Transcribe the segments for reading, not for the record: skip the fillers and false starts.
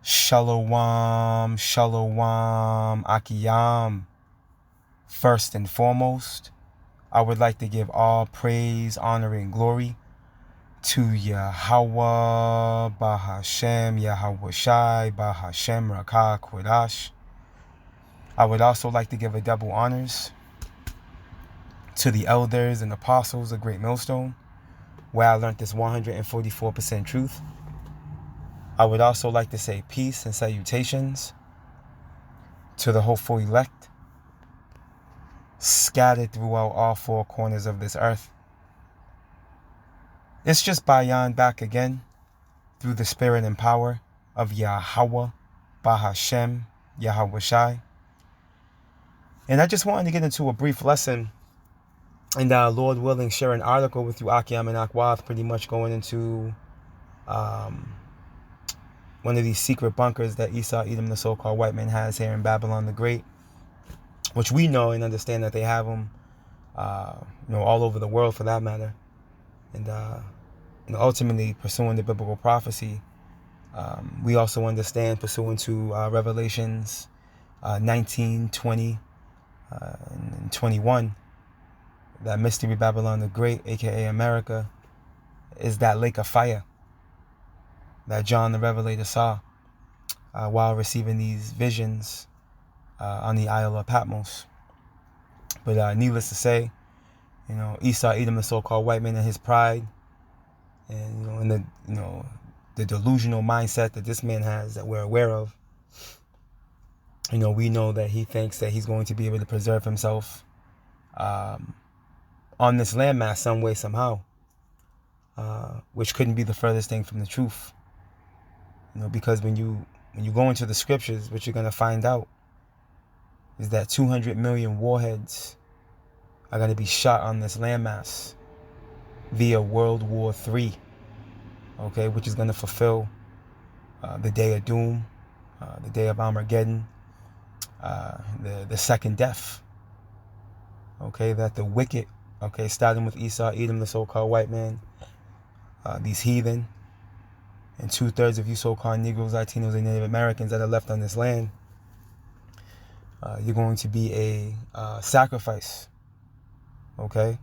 Shalom, shalom, akiyam. First and foremost, I would like to give all praise, honor, and glory to Yahweh, Bahashem, Yahweh Shai, Bahashem, Rakah, Kodash. I would also like to give a double honors to the elders and apostles of Great Millstone, where I learned this 144% truth. I would also like to say peace and salutations to the hopeful elect scattered throughout all four corners of this earth. It's just Bayan back again through the spirit and power of Yahweh, Bahashem, Yahweh Shai. And I just wanted to get into a brief lesson and Lord willing share an article with you, Akiam and Akwath, pretty much going into one of these secret bunkers that Esau, Edom, the so-called white man, has here in Babylon the Great, which we know and understand that they have them, all over the world for that matter. And ultimately pursuing the biblical prophecy, we also understand pursuant to Revelations 19, 20, and 21, that mystery Babylon the Great, aka America, is that lake of fire that John the Revelator saw while receiving these visions on the Isle of Patmos. But needless to say, Esau, Edom, the so-called white man, and his pride, and the delusional mindset that this man has that we're aware of. We know that he thinks that he's going to be able to preserve himself on this landmass some way, somehow, which couldn't be the furthest thing from the truth. Because when you go into the scriptures, what you're going to find out is that 200 million warheads are going to be shot on this landmass via World War III, okay, which is going to fulfill the day of doom, the day of Armageddon, the second death, okay, that the wicked, okay, starting with Esau, Edom, the so-called white man, these heathen, and 2/3 of you so-called Negroes, Latinos, and Native Americans that are left on this land, you're going to be a sacrifice, okay?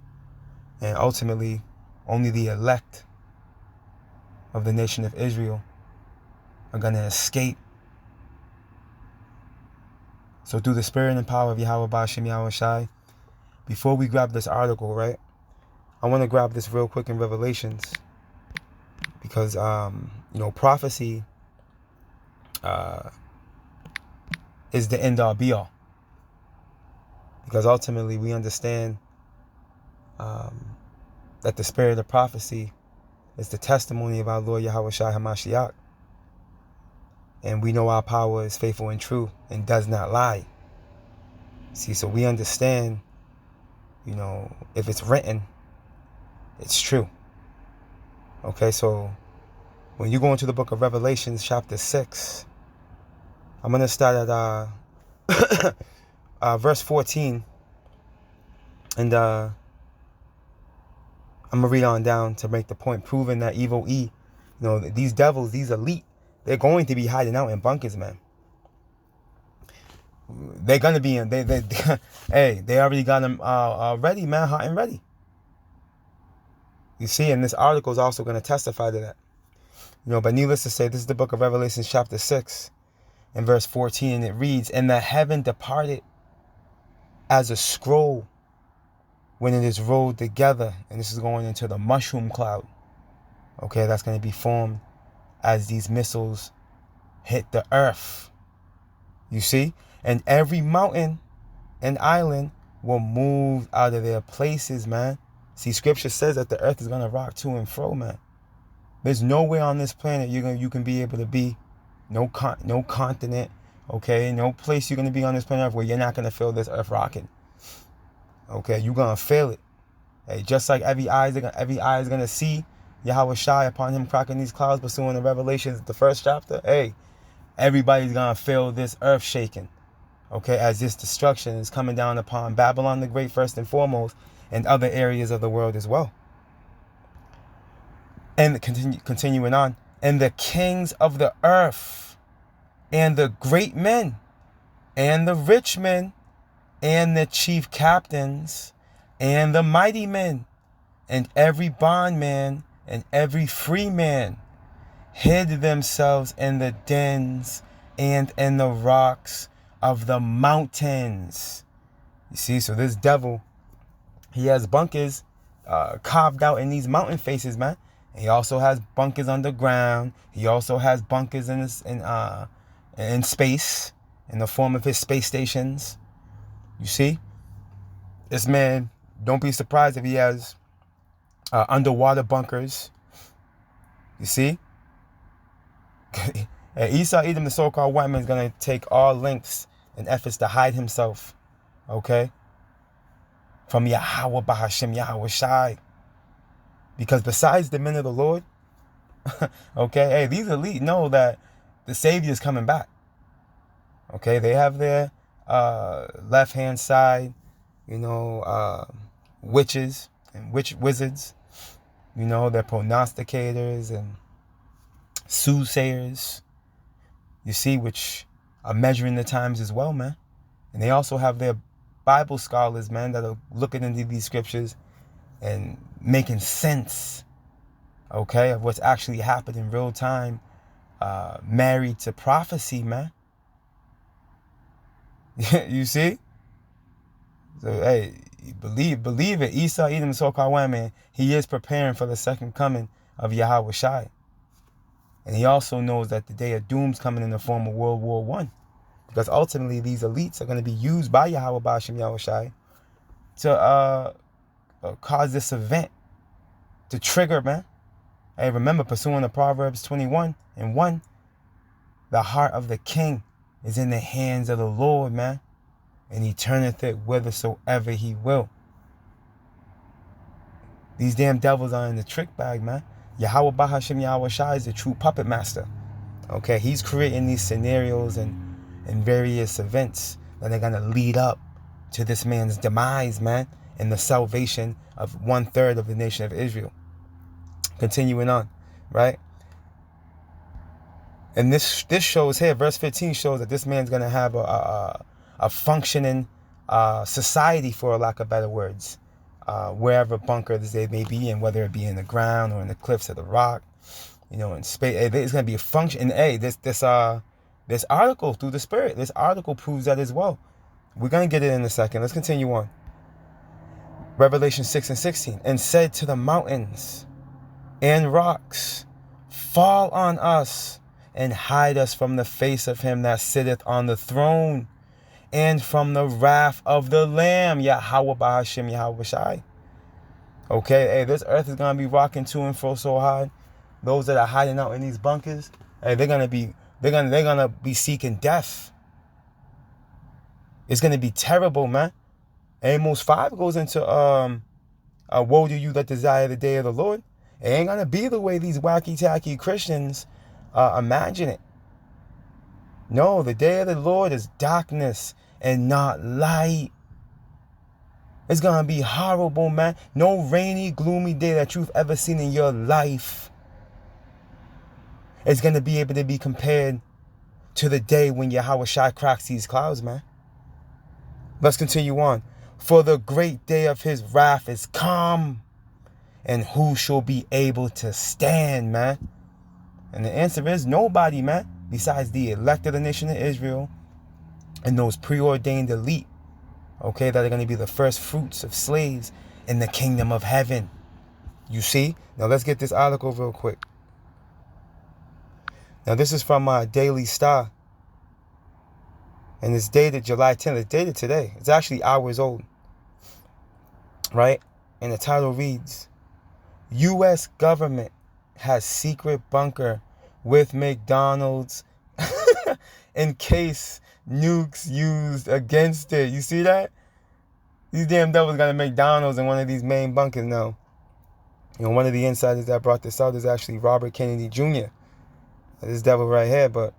And ultimately, only the elect of the nation of Israel are going to escape. So through the spirit and power of Yahweh Ba'ashem Yahweh Shai, before we grab this article, right, I want to grab this real quick in Revelations, because prophecy is the end all be all, because ultimately we understand that the spirit of prophecy is the testimony of our Lord Yahweh Shai HaMashiach, and we know our power is faithful and true and does not lie. See, so we understand, if it's written, it's true. Okay, so when you go into the book of Revelations, chapter 6, I'm going to start at verse 14, and I'm going to read on down to make the point, proving that evil E, these devils, these elite, they're going to be hiding out in bunkers, man. They're going to be in, hey, they already got them ready, man, hot and ready. You see, and this article is also going to testify to that. But needless to say, this is the book of Revelation, chapter 6, and verse 14, and it reads, "And the heaven departed as a scroll when it is rolled together," and this is going into the mushroom cloud, okay, that's going to be formed as these missiles hit the earth. You see? And every mountain and island will move out of their places, man. See, scripture says that the earth is going to rock to and fro, man. There's nowhere on this planet you can be able to be, no continent, okay, no place you're going to be on this planet Earth where you're not going to feel this earth rocking. Okay, you're going to feel it. Hey, just like every eye is going to see Yahweh Shai upon him cracking these clouds, pursuing the Revelations, the first chapter. Hey, everybody's going to feel this earth shaking, okay, as this destruction is coming down upon Babylon the Great first and foremost, and other areas of the world as well. And continuing on, and the kings of the earth and the great men, and the rich men, and the chief captains, and the mighty men, and every bondman, and every free man, hid themselves in the dens and in the rocks of the mountains. You see, so this devil, he has bunkers carved out in these mountain faces, man. He also has bunkers underground. He also has bunkers in space, in the form of his space stations. You see, this man, don't be surprised if he has underwater bunkers. You see, Esau, Edom, the so-called white man, is going to take all lengths and efforts to hide himself, okay, from Yahweh Bahashim, Yahweh Shai. Because besides the men of the Lord, okay, hey, these elite know that the Savior is coming back. Okay, they have their left-hand side, witches and wizards. They're prognosticators and soothsayers. You see, which are measuring the times as well, man. And they also have their Bible scholars, man, that are looking into these scriptures and making sense, okay, of what's actually happened in real time, married to prophecy, man. You see? So, hey, believe it. Esau, Edom, the so-called white man, he is preparing for the second coming of Yahweh Shai. And he also knows that the day of doom's coming in the form of World War I. Because ultimately, these elites are going to be used by Yahweh Bashim Yahweh Shai to cause this event to trigger, man. Hey, remember, pursuing the Proverbs 21:1, the heart of the king is in the hands of the Lord, man, and he turneth it whithersoever he will. These damn devils are in the trick bag, man. Yahweh Bahashim Yahweh Shai is the true puppet master. Okay, he's creating these scenarios and various events that are going to lead up to this man's demise, man, and the salvation of 1/3 of the nation of Israel. Continuing on, right? And this shows here, verse 15 shows that this man's going to have a functioning society, for lack of better words, wherever bunkers they may be in, whether it be in the ground or in the cliffs of the rock, in space. It's going to be a function. And hey, this article, through the Spirit, this article proves that as well. We're going to get it in a second. Let's continue on. Revelation 6:16. And said to the mountains and rocks, fall on us and hide us from the face of him that sitteth on the throne and from the wrath of the Lamb, Yahweh Bahashim Yahweh Shai. Okay, hey, this earth is going to be rocking to and fro so hard. Those that are hiding out in these bunkers, hey, they're going to be seeking death. It's going to be terrible, man. Amos 5 goes into woe to you that desire the day of the Lord. It ain't going to be the way these wacky-tacky Christians imagine it. No, the day of the Lord is darkness and not light. It's going to be horrible, man. No rainy, gloomy day that you've ever seen in your life is going to be able to be compared to the day when Yahweh Shai cracks these clouds, man. Let's continue on. For the great day of his wrath is come, and who shall be able to stand, man? And the answer is nobody, man, besides the elect of the nation of Israel and those preordained elite, okay, that are going to be the first fruits of slaves in the kingdom of heaven. You see? Now let's get this article real quick. Now this is from Daily Star. And it's dated July 10th. It's dated today. It's actually hours old. Right? And the title reads, U.S. government has secret bunker with McDonald's in case nukes used against it. You see that? These damn devils got a McDonald's in one of these main bunkers now. One of the insiders that brought this out is actually Robert Kennedy Jr. This devil right here, but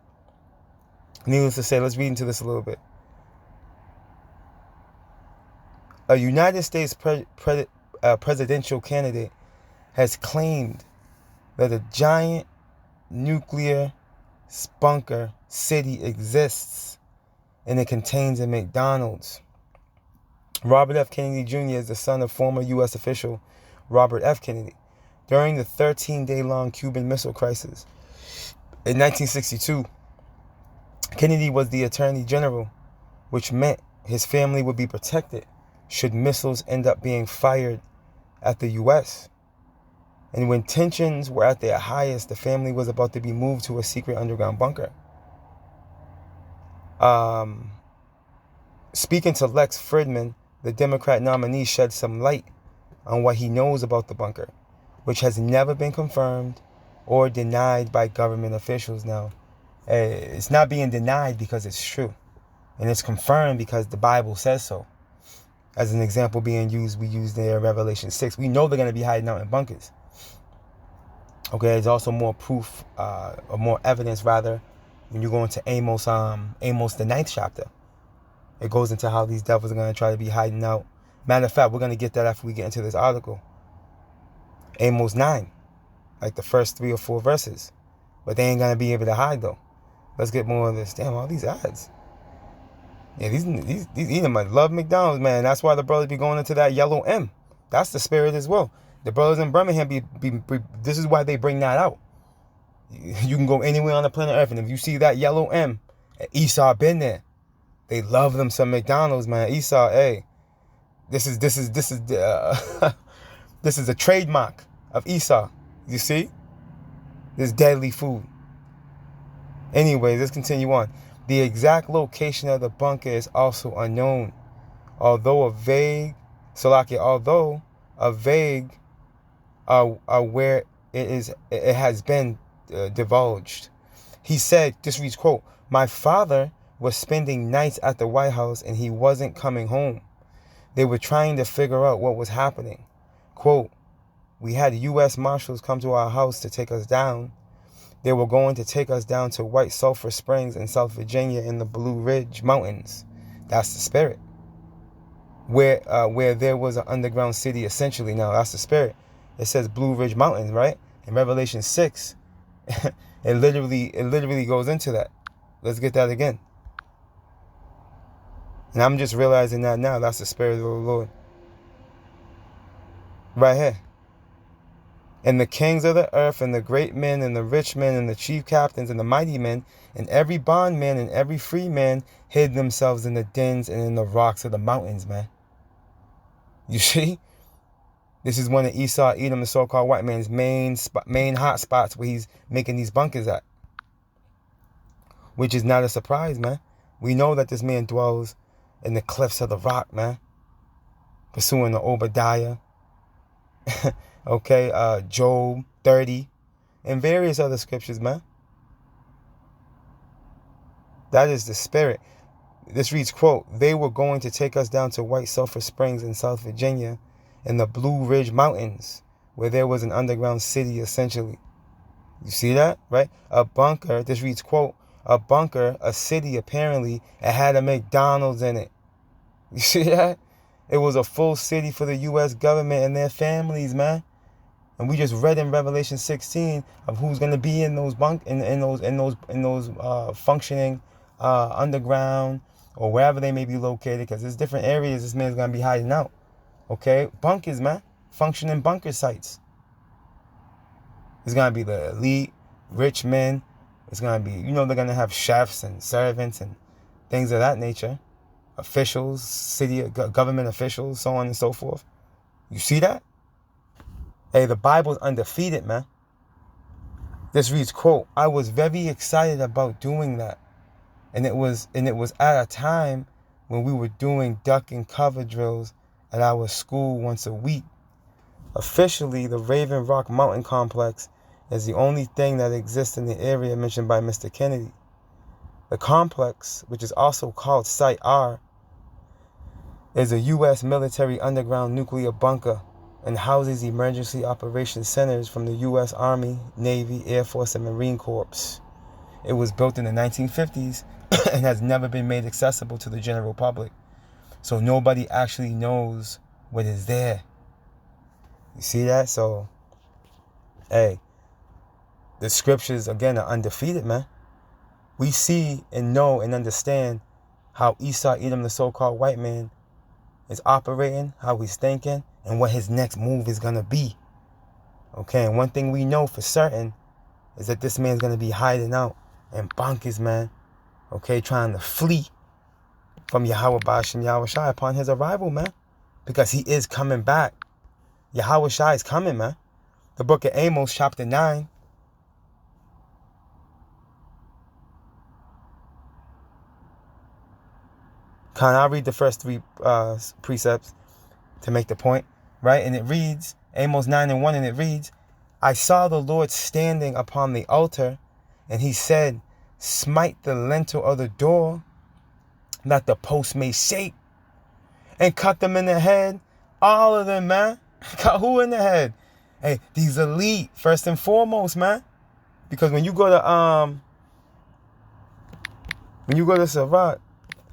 needless to say, let's read into this a little bit. A United States presidential candidate has claimed that a giant nuclear bunker city exists, and it contains a McDonald's. Robert F. Kennedy Jr. is the son of former U.S. official Robert F. Kennedy. During the 13-day-long Cuban Missile Crisis in 1962, Kennedy was the Attorney General, which meant his family would be protected should missiles end up being fired at the U.S. And when tensions were at their highest, the family was about to be moved to a secret underground bunker. Speaking to Lex Fridman, the Democrat nominee shed some light on what he knows about the bunker, which has never been confirmed or denied by government officials. Now, it's not being denied because it's true, and it's confirmed because the Bible says so. As an example being used, we use there Revelation 6. We know they're going to be hiding out in bunkers. Okay, there's also more proof, or more evidence rather, when you go into Amos, the 9th chapter. It goes into how these devils are going to try to be hiding out. Matter of fact, we're going to get that after we get into this article. Amos 9, like the first 3 or 4 verses. But they ain't going to be able to hide though. Let's get more of this. Damn, all these ads. Yeah, these Edomites love McDonald's, man. That's why the brothers be going into that yellow M. That's the spirit as well. The brothers in Birmingham this is why they bring that out. You can go anywhere on the planet Earth, and if you see that yellow M, Esau been there. They love them some McDonald's, man. Esau, hey, this is this is a trademark of Esau. You see, this deadly food. Anyways, let's continue on. The exact location of the bunker is also unknown, although a vague where it has been divulged. He said, this reads, quote, "My father was spending nights at the White House and he wasn't coming home. They were trying to figure out what was happening. Quote, we had U.S. Marshals come to our house to take us down. They were going to take us down to White Sulphur Springs in South Virginia in the Blue Ridge Mountains." That's the spirit. Where there was an underground city essentially. Now, that's the spirit. It says Blue Ridge Mountains, right? In Revelation 6, it literally goes into that. Let's get that again. And I'm just realizing that now. That's the spirit of the Lord. Right here. "And the kings of the earth, and the great men, and the rich men, and the chief captains, and the mighty men, and every bondman, and every free man, hid themselves in the dens and in the rocks of the mountains," man. You see? This is one of Esau, Edom, the so-called white man's main hot spots where he's making these bunkers at. Which is not a surprise, man. We know that this man dwells in the cliffs of the rock, man. Pursuing the Obadiah. Okay, Job 30. And various other scriptures, man. That is the spirit. This reads, quote, "They were going to take us down to White Sulphur Springs in South Virginia in the Blue Ridge Mountains, where there was an underground city, essentially." You see that, right? A bunker, this reads, quote, "A bunker, a city, apparently, it had a McDonald's in it." You see that? It was a full city for the U.S. government and their families, man. And we just read in Revelation 16 of who's going to be in those functioning underground or wherever they may be located, because there's different areas this man's going to be hiding out. Okay, bunkers, man, functioning bunker sites. It's going to be the elite, rich men. It's going to be, they're going to have chefs and servants and things of that nature. Officials, city, government officials, so on and so forth. You see that? Hey, the Bible's undefeated, man. This reads, quote, "I was very excited about doing that. And it was at a time when we were doing duck and cover drills at our school once a week. Officially, the Raven Rock Mountain Complex is the only thing that exists in the area mentioned by Mr. Kennedy. The complex, which is also called Site R, is a U.S. military underground nuclear bunker and houses emergency operations centers from the U.S. Army, Navy, Air Force, and Marine Corps. It was built in the 1950s and has never been made accessible to the general public. So nobody actually knows what is there." You see that? So, hey, the scriptures, again, are undefeated, man. We see and know and understand how Esau, Edom, the so-called white man, is operating, how he's thinking, and what his next move is going to be. Okay, and one thing we know for certain is that this man's going to be hiding out in bunkers, man. Okay, trying to flee from Yahweh Bashim Yahweh Shai upon his arrival, man. Because he is coming back. Yahweh Shai is coming, man. The book of Amos, chapter 9. I'll read the first three precepts to make the point, right? And it reads, Amos 9:1, and it reads, I saw the Lord standing upon the altar, and he said, smite the lintel of the door, that the post may shake, and cut them in the head, all of them, man. Cut who in the head? Hey, these elite, first and foremost, man. Because when you go to Sarat,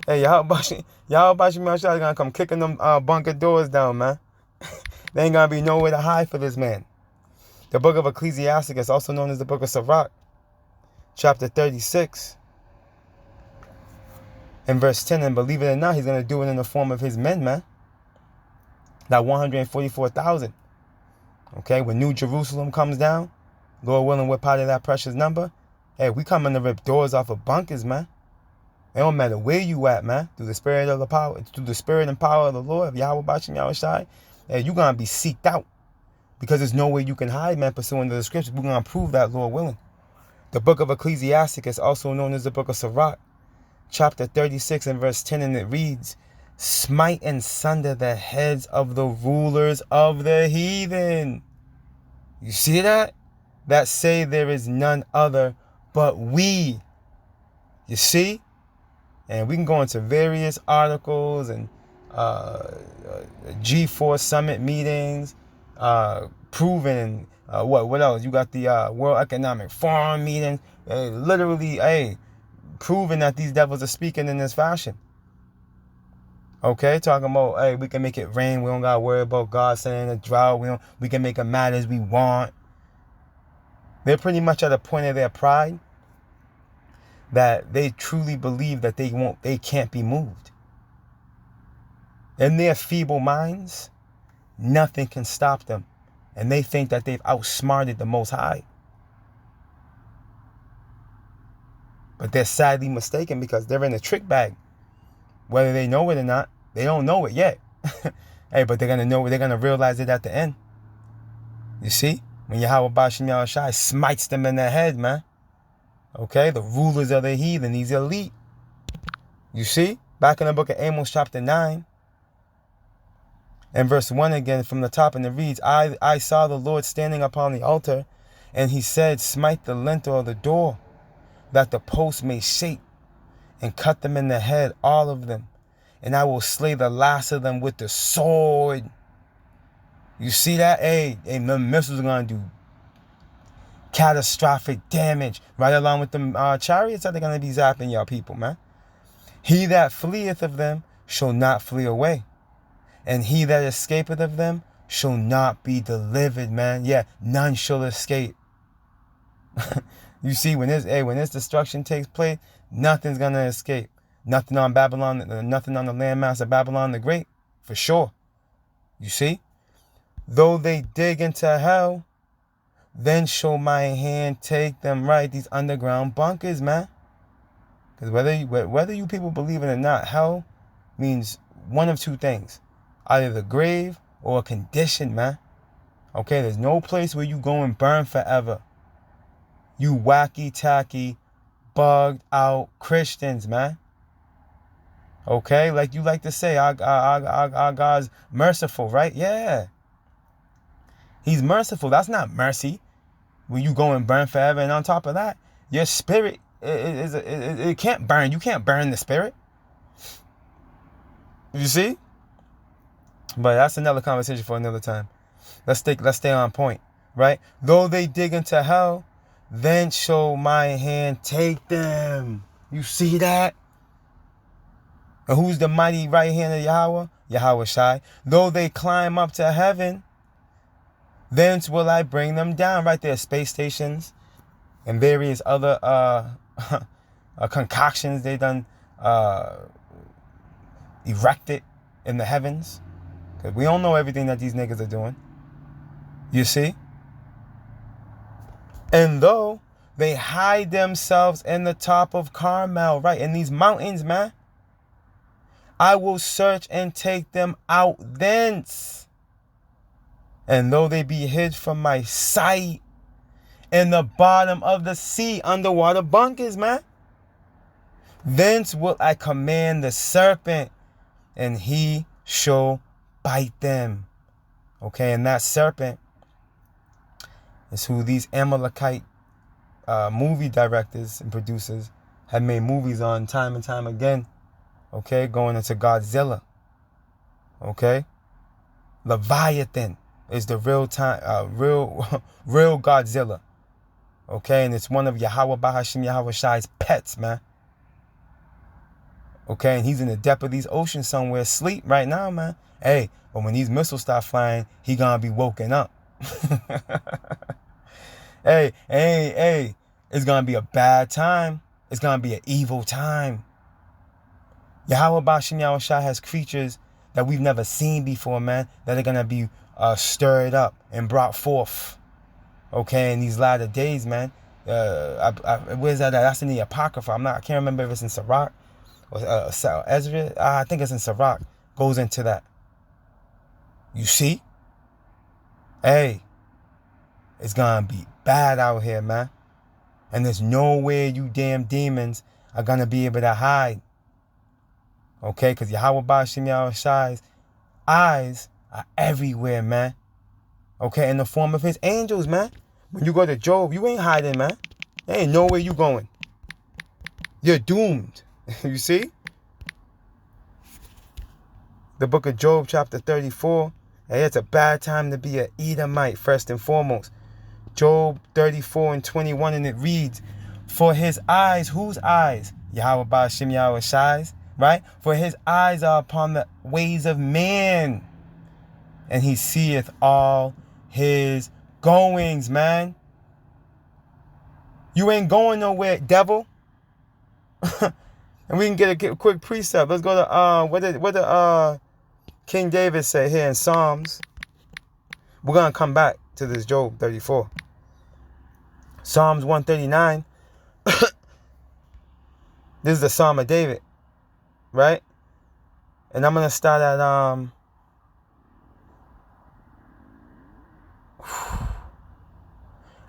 hey, y'all Bashim Yahshua gonna come kicking them bunker doors down, man. There ain't gonna be nowhere to hide for this man. The book of Ecclesiasticus, also known as the book of Sarat, chapter 36, and verse 10, and believe it or not, he's gonna do it in the form of his men, man. That 144,000. Okay, when New Jerusalem comes down, Lord willing, we're part of that precious number. Hey, we coming to rip doors off of bunkers, man. It don't matter where you at, man. Through the spirit of the power, through the spirit and power of the Lord, of Yahweh Bashim Yahweh Shai, hey, you gonna be seeked out. Because there's no way you can hide, man, pursuing the scriptures. We're gonna prove that, Lord willing. The book of Ecclesiasticus, also known as the book of Sirach, chapter 36 and verse 10, and it reads, smite and sunder the heads of the rulers of the heathen. You see that? That say there is none other but we. You see? And we can go into various articles and G4 summit meetings, proving what else? You got the World Economic Forum meetings, literally, proving that these devils are speaking in this fashion. Okay, talking about, hey, we can make it rain. We don't gotta worry about God sending a drought. We can make it mad as we want. They're pretty much at a point of their pride that they truly believe that they can't be moved. In their feeble minds, nothing can stop them. And they think that they've outsmarted the Most High. But they're sadly mistaken because they're in a trick bag. Whether they know it or not, they don't know it yet. Hey, but they're going to know it. They're going to realize it at the end. You see? When Yahweh Bashim Yahweh Shai smites them in the head, man. Okay? The rulers of the heathen, these elite. You see? Back in the book of Amos chapter 9. And verse 1 again from the top, and it reads, I saw the Lord standing upon the altar, and he said, smite the lintel of the door, that the post may shake, and cut them in the head, all of them. And I will slay the last of them with the sword. You see that? Hey, the missiles are going to do catastrophic damage. Right along with the chariots that they're going to be zapping y'all people, man. He that fleeth of them shall not flee away. And he that escapeth of them shall not be delivered, man. Yeah, none shall escape. You see, when this destruction takes place, nothing's going to escape. Nothing on Babylon, nothing on the landmass of Babylon the Great, for sure. You see? Though they dig into hell, then shall my hand take them, right? These underground bunkers, man. Because whether you people believe it or not, hell means one of two things. Either the grave or a condition, man. Okay, there's no place where you go and burn forever. You wacky, tacky, bugged out Christians, man. Okay, like you like to say, our God's merciful, right? Yeah. He's merciful. That's not mercy. When you go and burn forever. And on top of that, your spirit, it can't burn. You can't burn the spirit. You see? But that's another conversation for another time. Let's stay on point, right? Though they dig into hell, then shall my hand take them. You see that? And who's the mighty right hand of Yahweh? Yahweh Shai. Though they climb up to heaven, thence will I bring them down. Right there, space stations and various other concoctions they done erected in the heavens. Because we don't know everything that these niggas are doing. You see? And though they hide themselves in the top of Carmel, right, in these mountains, man, I will search and take them out thence. And though they be hid from my sight in the bottom of the sea, underwater bunkers, man, thence will I command the serpent, and he shall bite them. Okay, and that serpent is who these Amalekite movie directors and producers have made movies on time and time again. Okay, going into Godzilla. Okay, Leviathan is the real Godzilla. Okay, and it's one of Yahweh Bahashim Yahweh Shai's pets, man. Okay, and he's in the depth of these oceans somewhere, asleep right now, man. Hey, but when these missiles start flying, he gonna be woken up. Hey, it's gonna be a bad time. It's gonna be an evil time. Yahweh Bahashim Yahweh Shai has creatures that we've never seen before, man, that are gonna be stirred up and brought forth. Okay, in these latter days, man. Where's that at? That's in the Apocrypha. I can't remember if it's in Sirach or Ezra. I think it's in Sirach. Goes into that. You see? Hey, it's gonna be bad out here, man. And there's nowhere you damn demons are gonna be able to hide. Okay, because Yahweh Bahashim Yahweh Shai's eyes are everywhere, man. Okay, in the form of his angels, man. When you go to Job, you ain't hiding, man. There ain't nowhere you going. You're doomed. You see? The book of Job, chapter 34. Hey, it's a bad time to be an Edomite, first and foremost. Job 34 and 21, and it reads, for his eyes, whose eyes? Yahweh Bahashim Yahweh Shai's, right? For his eyes are upon the ways of man, and he seeth all his goings, man. You ain't going nowhere, devil. And we can get a quick precept. Let's go to what did King David say here in Psalms. We're gonna come back to this Job 34. Psalms 139. This is the Psalm of David, right? And I'm gonna start at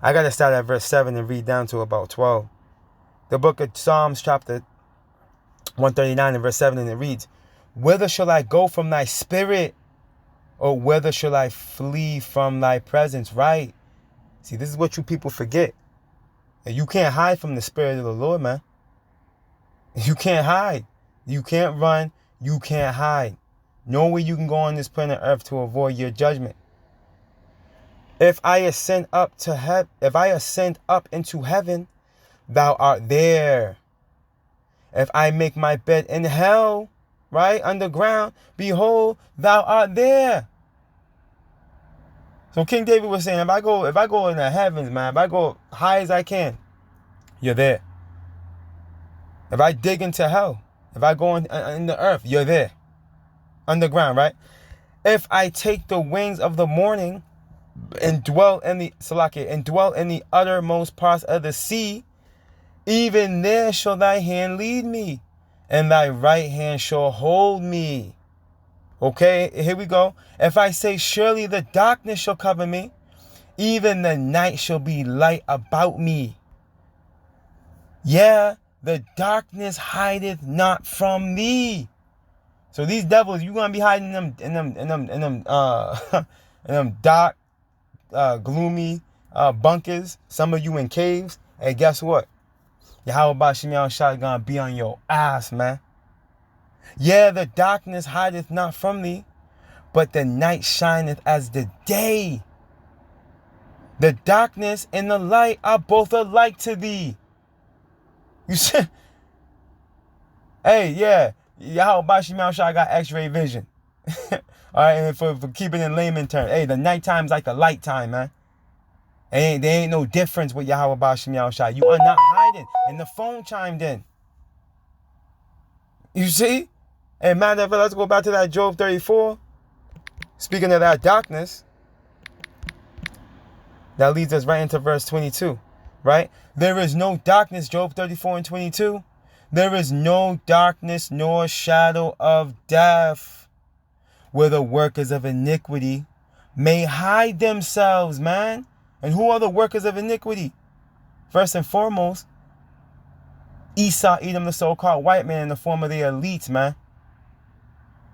I got to start at verse 7 and read down to about 12. The book of Psalms, chapter 139 and verse 7, and it reads, whither shall I go from thy spirit? Or whither shall I flee from thy presence? Right? See, this is what you people forget. And you can't hide from the spirit of the Lord, man. You can't hide. You can't run. You can't hide. No way you can go on this planet Earth to avoid your judgment. If I ascend up into heaven, thou art there. If I make my bed in hell, right, underground, behold, thou art there. So King David was saying, if I go in the heavens, man, if I go high as I can, you're there. If I dig into hell, if I go in the earth, you're there. Underground, right? If I take the wings of the morning and dwell in the uttermost parts of the sea, even there shall thy hand lead me, and thy right hand shall hold me. Okay, here we go. If I say, surely the darkness shall cover me, even the night shall be light about me. Yeah, the darkness hideth not from thee. So these devils, you gonna be hiding in them dark, gloomy bunkers. Some of you in caves. Hey, guess what? Yahweh Bahashim Yahweh Shai gonna be on your ass, man. Yeah, the darkness hideth not from thee, but the night shineth as the day. The darkness and the light are both alike to thee. You see? Hey, yeah. Yahweh Bahashim Yahweh Shai got x-ray vision. Alright, and for keeping it in layman terms. Hey, the nighttime's like the light time, man. There ain't no difference with Yahweh Bahashim Yahweh Shai. You are not hiding. And the phone chimed in. You see? And matter of fact, let's go back to that Job 34. Speaking of that darkness, that leads us right into verse 22, right? There is no darkness, Job 34 and 22. There is no darkness nor shadow of death where the workers of iniquity may hide themselves, man. And who are the workers of iniquity? First and foremost, Esau, Edom, the so-called white man in the form of the elites, man.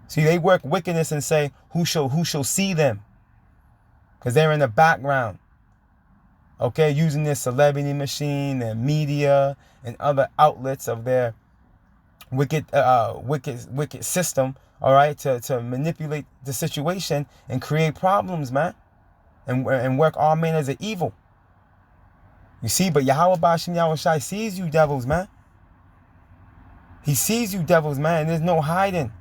See, they work wickedness and say, who shall see them? Because they're in the background. Okay, using their celebrity machine, their media, and other outlets of their wicked system, all right, to manipulate the situation and create problems, man, and work all manners of evil. You see, but Yahweh Bashim Yahushai sees you devils, man. He sees you devils, man, and there's no hiding.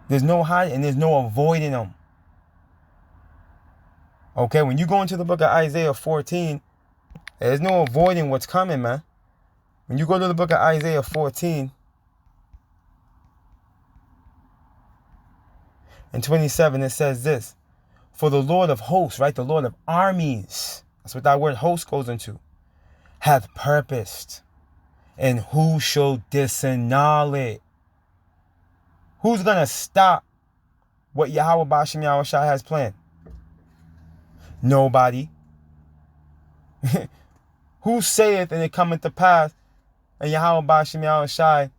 There's no hiding, and there's no avoiding them. Okay, when you go into the book of Isaiah 14, there's no avoiding what's coming, man. When you go to the book of Isaiah 14 and 27, it says this. For the Lord of hosts, right, the Lord of armies, that's what that word host goes into, hath purposed, and who shall disannul it? Who's going to stop what Yahweh Bashim Yahushai has planned? Nobody. Who saith and it cometh to pass, and Yahweh Bashim Yahushai,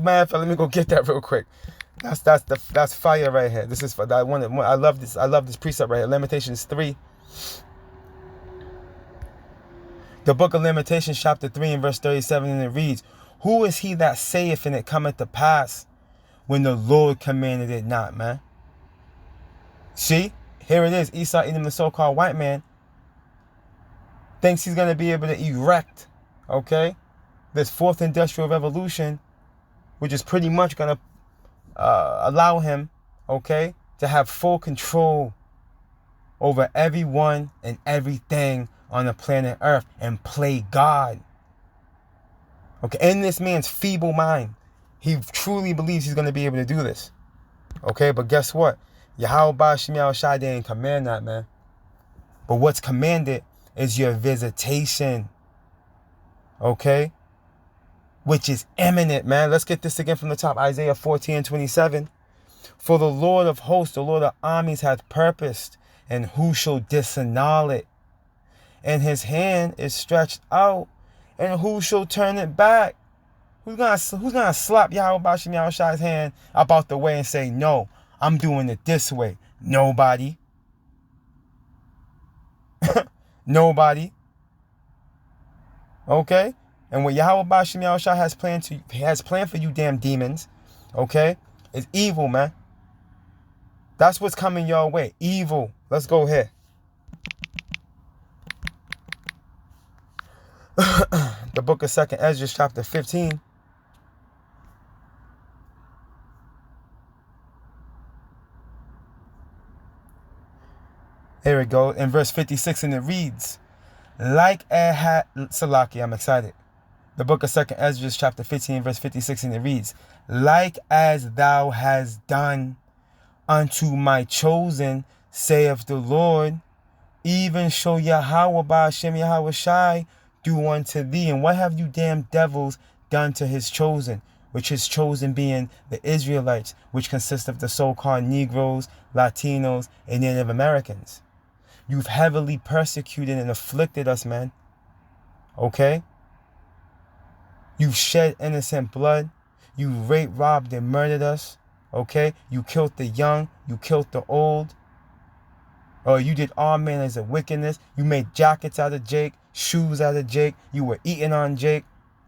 man, let me go get that real quick. That's fire right here. This is for that one. I love this precept right here. Lamentations 3. The book of Lamentations, chapter 3 and verse 37, and it reads, who is he that saith and it cometh to pass when the Lord commanded it not, man? See, here it is. Esau, Edom, the so-called white man, thinks he's going to be able to erect, okay, this fourth industrial revolution, which is pretty much going to allow him, okay, to have full control over everyone and everything on the planet Earth and play God. Okay, in this man's feeble mind, he truly believes he's going to be able to do this. Okay, but guess what? Yahweh Bashim Yahushai didn't command that, man. But what's commanded is your visitation. Okay? Which is imminent, man. Let's get this again from the top. Isaiah 14 and 27. For the Lord of hosts, the Lord of armies hath purposed, and who shall disannul it? And his hand is stretched out, and who shall turn it back? Who's gonna slap Yahweh Bashim Yahushai's hand about the way and say, no, I'm doing it this way? Nobody. Nobody. Okay? And what Yahweh Bashim Yahushai has planned for you damn demons, okay, is evil, man. That's what's coming your way. Evil. Let's go here. The book of 2nd Ezra, chapter 15. Here we go. In verse 56, and it reads, like Salaki, I'm excited. The book of 2nd Ezra, chapter 15, verse 56, and it reads, like as thou hast done unto my chosen, saith the Lord, even shall Yahweh Ba'ashem Yahushai do unto thee. And what have you damn devils done to his chosen? Which his chosen being the Israelites, which consist of the so-called Negroes, Latinos, and Native Americans. You've heavily persecuted and afflicted us, man. Okay? You've shed innocent blood. You raped, robbed, and murdered us. Okay? You killed the young. You killed the old. Or you did all manners of wickedness. You made jackets out of Jake, shoes out of Jake. You were eating on Jake.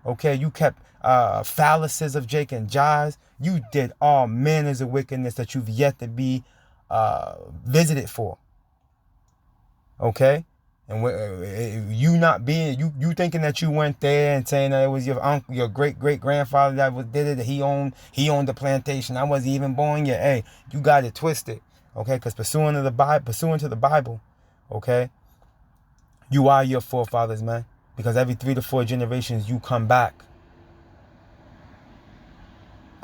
Okay? You kept phalluses of Jake and Jais. You did all manners of wickedness that you've yet to be visited for. Okay? And you not being, you thinking that you went there and saying that it was your uncle, your great-great-grandfather that did it, that he owned the plantation. I wasn't even born yet. Hey, you got it twisted. Okay? Because pursuant to the Bible, okay, you are your forefathers, man. Because every 3 to 4 generations you come back.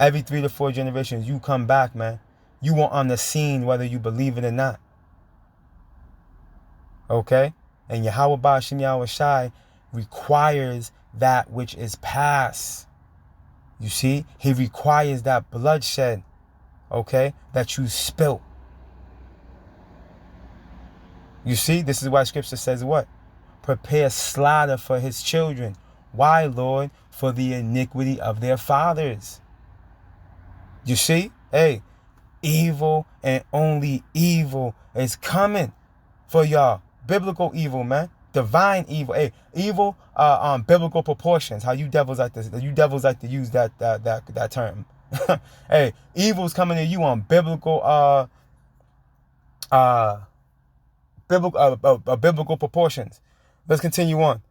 Every 3 to 4 generations, you come back, man. You are on the scene whether you believe it or not. Okay? And Yahweh Ba'ashem Yahweh Shai requires that which is past. You see? He requires that bloodshed, okay, that you spilt. You see? This is why Scripture says what? Prepare slaughter for his children. Why, Lord? For the iniquity of their fathers. You see? Hey, evil and only evil is coming for y'all. Biblical evil, man. Divine evil. Hey, evil biblical proportions. How you devils like to use that term. Hey, evil's coming to you on biblical biblical proportions. Let's continue on.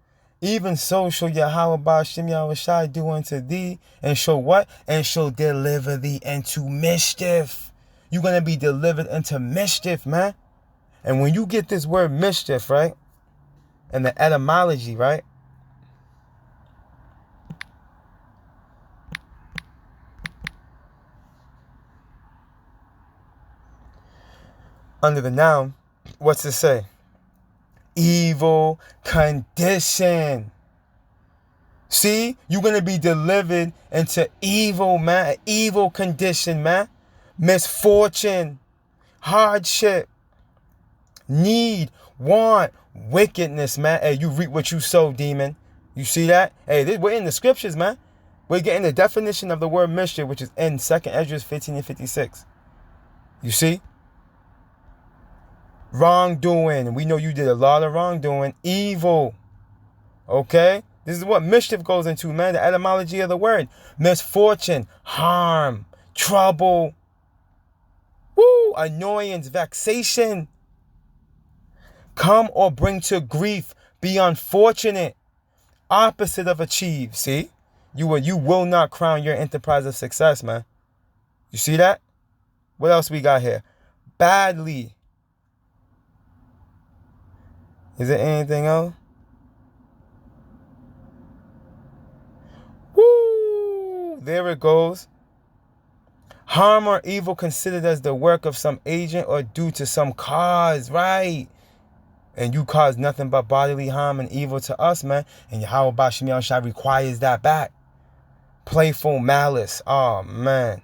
Even so shall Yahweh Ba'ashem Yahweh Shai do unto thee, and shall what? And shall deliver thee into mischief. You're going to be delivered into mischief, man. And when you get this word mischief, right? And the etymology, right? Under the noun, what's it say? Evil condition. See, you're going to be delivered into evil, man. An evil condition, man. Misfortune, hardship, need, want, wickedness, man. Hey, you reap what you sow, demon. You see that? Hey, we're in the scriptures, man. We're getting the definition of the word mischief, which is in 2 Esdras 15 and 56. You see? Wrongdoing. We know you did a lot of wrongdoing. Evil. Okay? This is what mischief goes into, man. The etymology of the word. Misfortune, harm, trouble. Woo! Annoyance, vexation. Come or bring to grief. Be unfortunate. Opposite of achieve. See? You will not crown your enterprise of success, man. You see that? What else we got here? Badly. Is there anything else? Woo! There it goes. Harm or evil considered as the work of some agent or due to some cause, right? And you cause nothing but bodily harm and evil to us, man. And Yahweh Ba'ashem Yahweh Shai requires that back. Playful malice. Oh, man.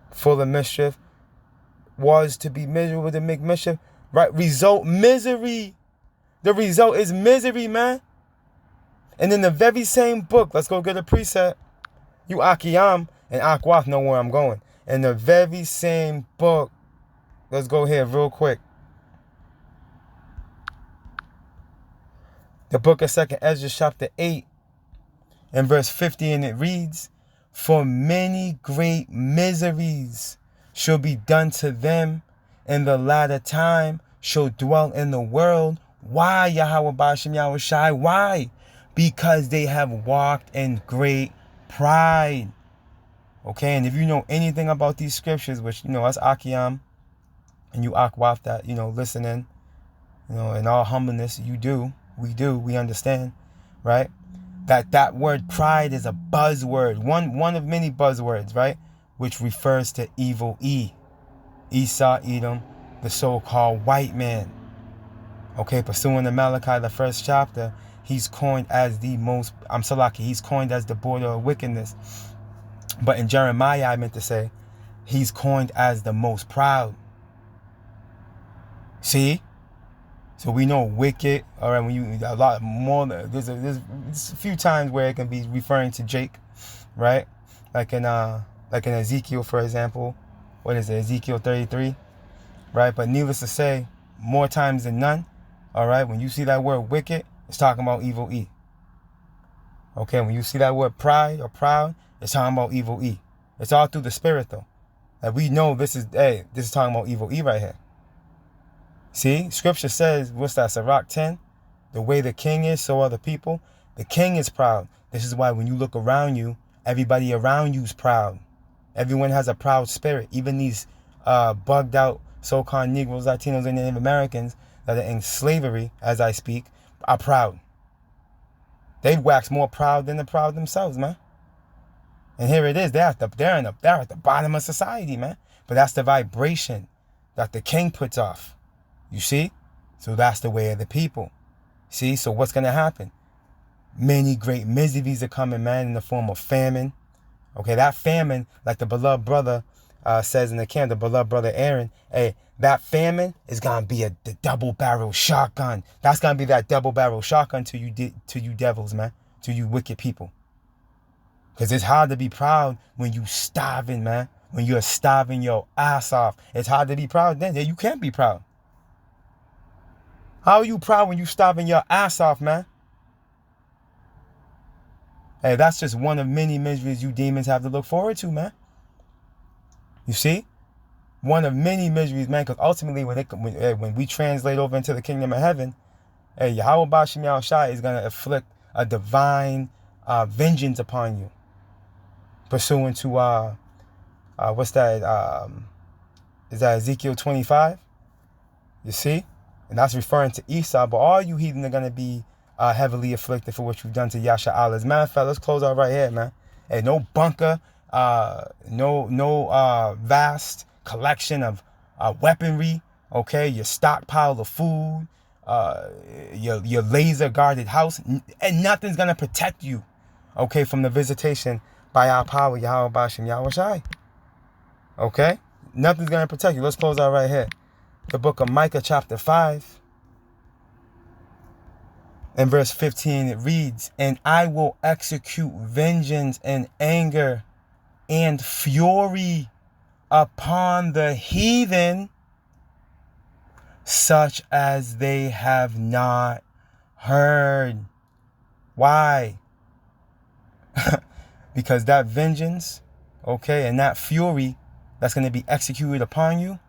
Full of mischief. Was to be miserable to make mischief. Right? Result, misery. The result is misery, man. And in the very same book, let's go get a precept. You Akiyam and Akwath know where I'm going. In the very same book, let's go here real quick. The book of 2 Esdras chapter 8 and verse 50, and it reads, for many great miseries shall be done to them in the latter time, shall dwell in the world. Why, Yahweh Ba'ashem Yahweh Shai? Why? Because they have walked in great pride. Okay, and if you know anything about these scriptures, which, you know, us Akiyam and you Akwaf that, you know, listening, you know, in all humbleness, you do, we understand, right? That word pride is a buzzword, one of many buzzwords, right? Which refers to evil Esau, Edom, the so-called white man. Okay, pursuing the Malachi, the first chapter, he's coined as the most, he's coined as the border of wickedness. But in Jeremiah, I meant to say, he's coined as the most proud. See? So we know wicked, all right, when you, a lot more, there's a few times where it can be referring to Jake, right? Like in Ezekiel, for example. What is it, Ezekiel 33, right? But needless to say, more times than none, all right, when you see that word wicked, it's talking about evil E. Okay, when you see that word pride or proud, it's talking about evil E. It's all through the spirit, though. Like we know this is talking about evil E right here. See, scripture says, what's that, Sirach 10? The way the king is, so are the people. The king is proud. This is why when you look around you, everybody around you is proud. Everyone has a proud spirit. Even these bugged out so-called Negroes, Latinos, and Native Americans that are in slavery, as I speak, are proud. They'd wax more proud than the proud themselves, man. And here it is. They're at the bottom of society, man. But that's the vibration that the king puts off. You see? So that's the way of the people. See? So what's going to happen? Many great miseries are coming, man, in the form of famine. Okay, that famine, like the beloved brother says in the camp, the beloved brother Aaron, hey, that famine is going to be the double-barrel shotgun. That's going to be that double-barrel shotgun to you devils, man, to you wicked people. Because it's hard to be proud when you starving, man. When you're starving your ass off. It's hard to be proud then. You can't be proud. How are you proud when you starving your ass off, man? Hey, that's just one of many miseries you demons have to look forward to, man. You see? One of many miseries, man, because ultimately when we translate over into the kingdom of heaven, hey, Yahweh Bashim Yahweh Shai is going to inflict a divine vengeance upon you. Pursuant to, what's that? Is that Ezekiel 25? You see? And that's referring to Esau, but all you heathen are going to be heavily afflicted for what you've done to Yasha Allah. As a matter of fact, let's close out right here, man. Hey, no bunker, no vast collection of weaponry, okay? Your stockpile of food, your laser guarded house, and nothing's going to protect you, okay, from the visitation by our power, Yahweh Bashim Yahweh Shai. Okay? Nothing's going to protect you. Let's close out right here. The book of Micah chapter 5. In verse 15 it reads, "And I will execute vengeance and anger and fury upon the heathen, such as they have not heard." Why? Because that vengeance, okay, and that fury that's going to be executed upon you,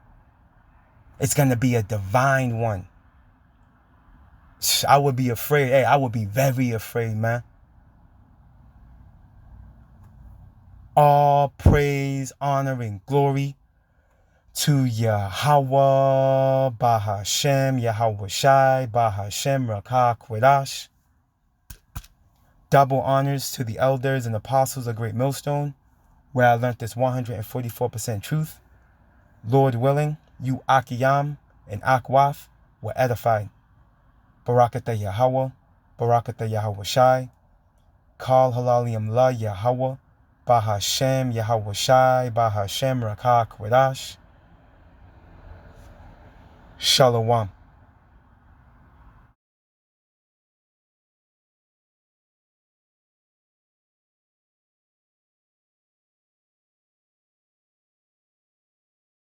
it's going to be a divine one. I would be afraid. Hey, I would be very afraid, man. All praise, honor, and glory to Yahweh, Bahashem, Yahweh Shai, Bahashem, Rakah, Kwedash. Double honors to the elders and apostles of Great Millstone, where I learned this 144% truth. Lord willing, you Akiyam and Akwaf were edified. Barakatah Yahweh, Barakatah Yahweh Shai, Kal Halaliam La Yahweh, Bahashem Yahweh Shai, Bahashem Rakah Kwedash. Shalom.